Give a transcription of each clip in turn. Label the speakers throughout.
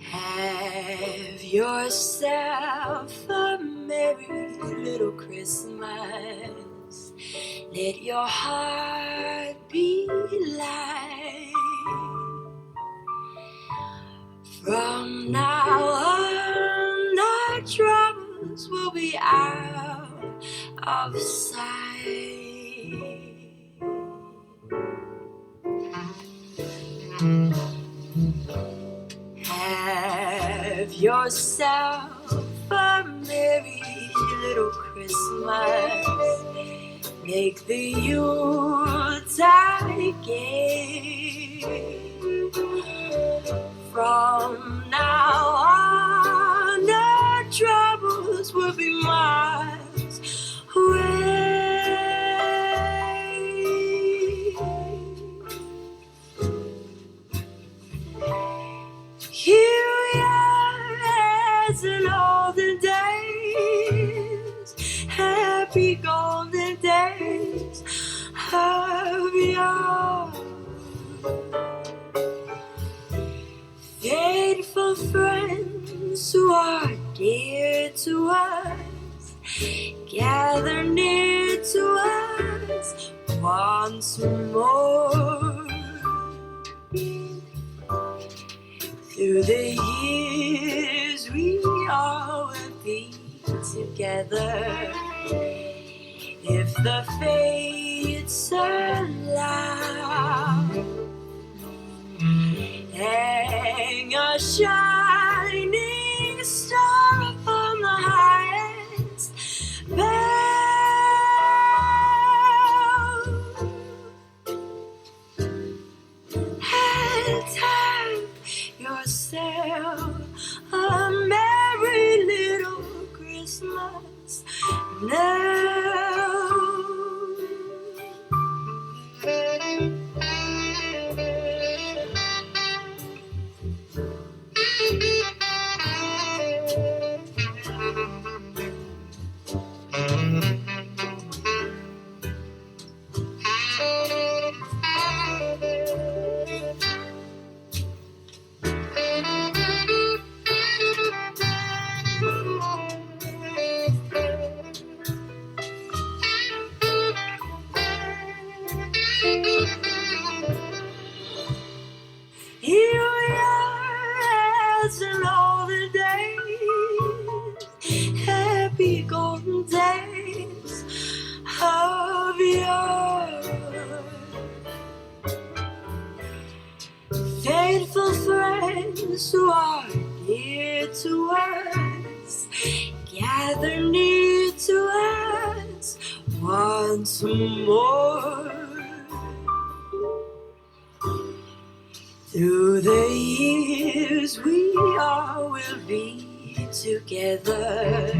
Speaker 1: Have yourself a merry little Christmas. Let your heart be light. From now on, our troubles will be out of sight. Have yourself a merry little Christmas. Make the Yuletide gay. From now on, our troubles will be miles away. Here we are as in olden days, happy golden days of yore. Faithful friends who are dear to us, gather near to us once more. Through the years we all will be together, if the fates allow. Hang a shining star upon the highest bough, and have yourself a merry little Christmas now. Here we are as in olden days, happy golden days of yore. Faithful friends who are dear to us, gather near to us once more. Through the years we all will be together,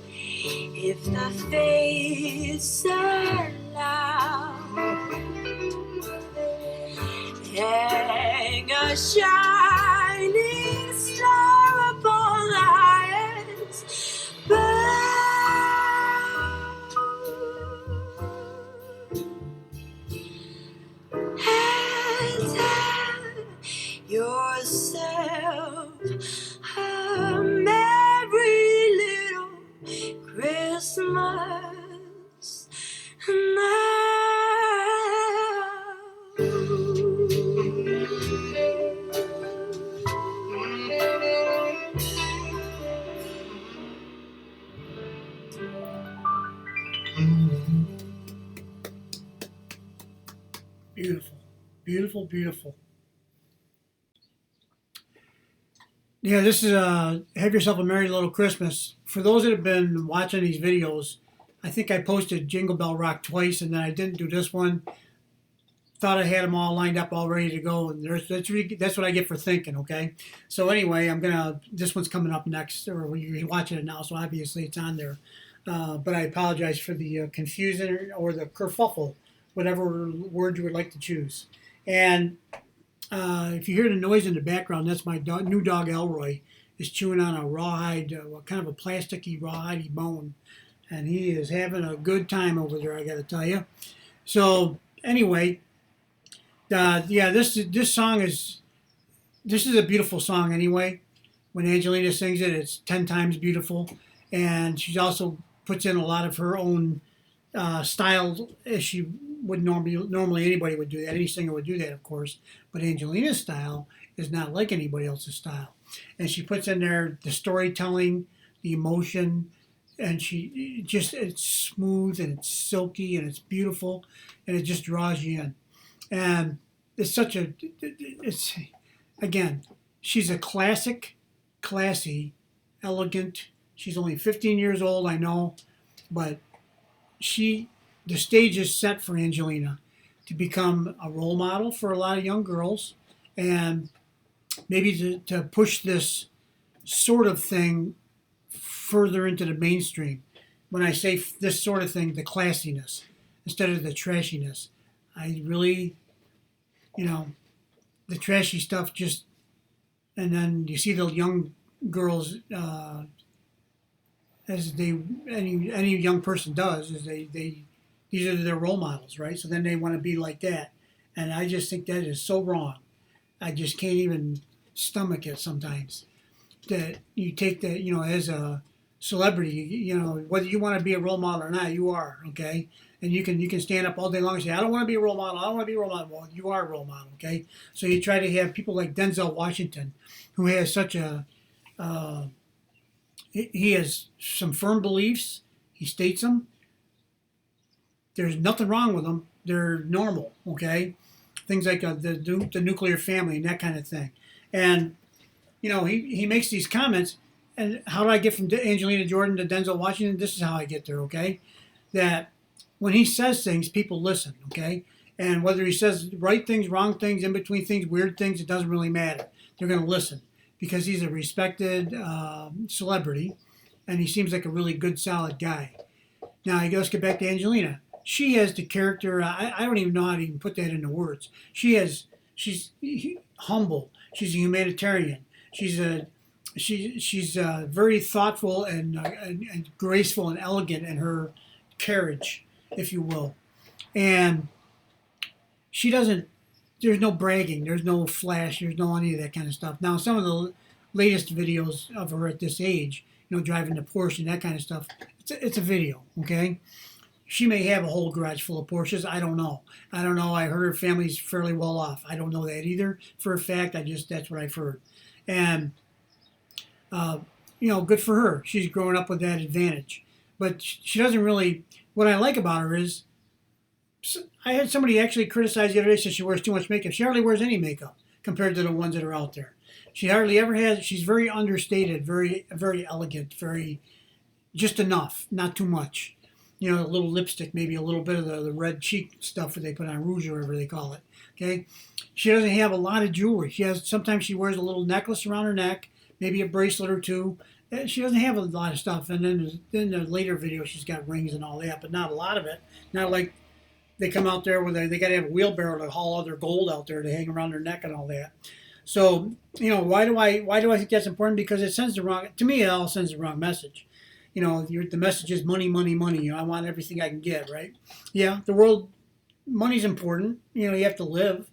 Speaker 1: if the fates allow. Hang a shining star upon the highest bough, and have yourself a merry little Christmas now.
Speaker 2: Beautiful, beautiful, beautiful. Yeah, this is Have Yourself a Merry Little Christmas. For those that have been watching these videos, I think I posted Jingle Bell Rock twice, and then I didn't do this one. Thought I had them all lined up, all ready to go, and that's what I get for thinking, okay? So anyway, this one's coming up next, or you're watching it now, so obviously it's on there. But I apologize for the confusion or the kerfuffle, whatever word you would like to choose. And if you hear the noise in the background, that's my new dog Elroy is chewing on a rawhide, kind of a plasticky rawhidey bone, and he is having a good time over there, I got to tell you. So anyway, yeah, this song is this is a beautiful song anyway. When Angelina sings it, it's 10 times beautiful. And she also puts in a lot of her own style as she would normally anybody would do that. Any singer would do that, of course. But Angelina's style is not like anybody else's style. And she puts in there the storytelling, the emotion, and she just, it's smooth and it's silky and it's beautiful and it just draws you in. And it's such a, it's, again, she's a classic, classy, elegant. She's only 15 years old, I know, but the stage is set for Angelina to become a role model for a lot of young girls, and maybe to push this sort of thing further into the mainstream. When I say this sort of thing, the classiness instead of the trashiness. I really, the trashy stuff just, and then you see the young girls, as any young person does, is they these are their role models, right? So then they want to be like that, and I just think that is so wrong. I just can't even stomach it sometimes. That you take that, as a celebrity, whether you want to be a role model or not, you are, okay? And you can stand up all day long and say, I don't want to be a role model, I don't want to be a role model. Well, you are a role model, okay? So you try to have people like Denzel Washington, who has such a, he has some firm beliefs, he states them. There's nothing wrong with them. They're normal, okay? Things like the nuclear family and that kind of thing. And, he makes these comments. And how do I get from Angelina Jordan to Denzel Washington? This is how I get there, okay? That when he says things, people listen, okay? And whether he says right things, wrong things, in between things, weird things, it doesn't really matter. They're going to listen because he's a respected celebrity, and he seems like a really good, solid guy. Now, let's get back to Angelina. She has the character, I don't even know how to even put that into words. She's humble. She's a humanitarian. She's very thoughtful and graceful and elegant in her carriage, if you will. And she doesn't, there's no bragging, there's no flash, there's no any of that kind of stuff. Now, some of the latest videos of her at this age, driving the Porsche and that kind of stuff, it's a video, okay? She may have a whole garage full of Porsches. I don't know. I heard her family's fairly well off. I don't know that either for a fact. That's what I've heard. And, good for her. She's growing up with that advantage. But she doesn't really, what I like about her is, I had somebody actually criticize the other day, said she wears too much makeup. She hardly wears any makeup compared to the ones that are out there. She hardly ever has, she's very understated, very, very elegant, very, just enough, not too much. A little lipstick, maybe a little bit of the red cheek stuff that they put on, rouge or whatever they call it. Okay, she doesn't have a lot of jewelry. Sometimes she wears a little necklace around her neck, maybe a bracelet or two. She doesn't have a lot of stuff. And then in the later video, she's got rings and all that, but not a lot of it. Not like they come out there where they got to have a wheelbarrow to haul all their gold out there to hang around their neck and all that. So why do I think that's important? Because it sends to me, it all sends the wrong message. The message is money, money, money. I want everything I can get, right? Yeah, money's important. You have to live.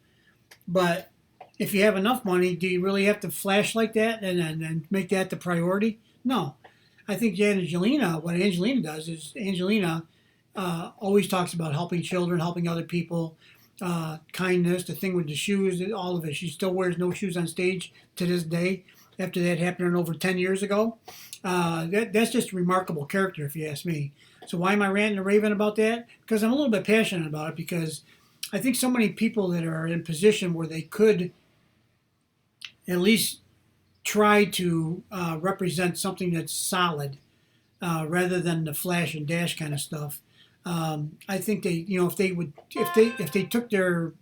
Speaker 2: But if you have enough money, do you really have to flash like that and make that the priority? No. I think what Angelina does is Angelina always talks about helping children, helping other people, kindness, the thing with the shoes, all of it. She still wears no shoes on stage to this day after that happened over 10 years ago. That's just a remarkable character, if you ask me. So why am I ranting and raving about that? Because I'm a little bit passionate about it, because I think so many people that are in position where they could at least try to represent something that's solid rather than the flash and dash kind of stuff. I think they, if they took their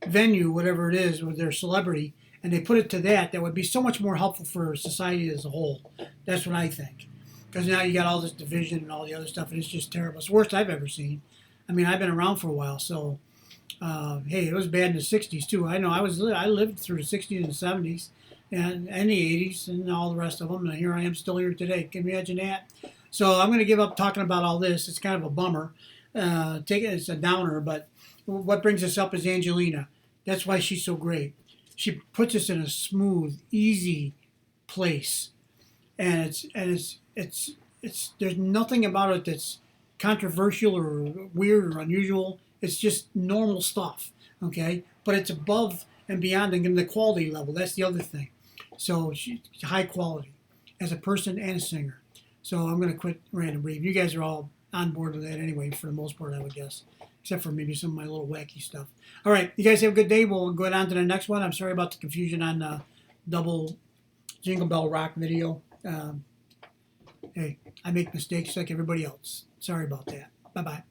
Speaker 2: venue, whatever it is, with their celebrity, and they put it to that would be so much more helpful for society as a whole. That's what I think. Because now you got all this division and all the other stuff, and it's just terrible. It's the worst I've ever seen. I mean, I've been around for a while, so hey, it was bad in the 60s too. I know I lived through the 60s and 70s and the 80s and all the rest of them, and here I am still here today. Can you imagine that? So I'm going to give up talking about all this. It's kind of a bummer. It's a downer, but what brings us up is Angelina. That's why she's so great. she puts us in a smooth, easy place, and it's there's nothing about it that's controversial or weird or unusual. It's just normal stuff, okay? But it's above and beyond and the quality level. That's the other thing. So she's high quality as a person and a singer. So I'm going to quit random read. You guys are all on board with that anyway, for the most part, I would guess, except for maybe some of my little wacky stuff. All right, you guys have a good day. We'll go on to the next one. I'm sorry about the confusion on the double Jingle Bell Rock video. Hey, I make mistakes like everybody else. Sorry about that. Bye-bye.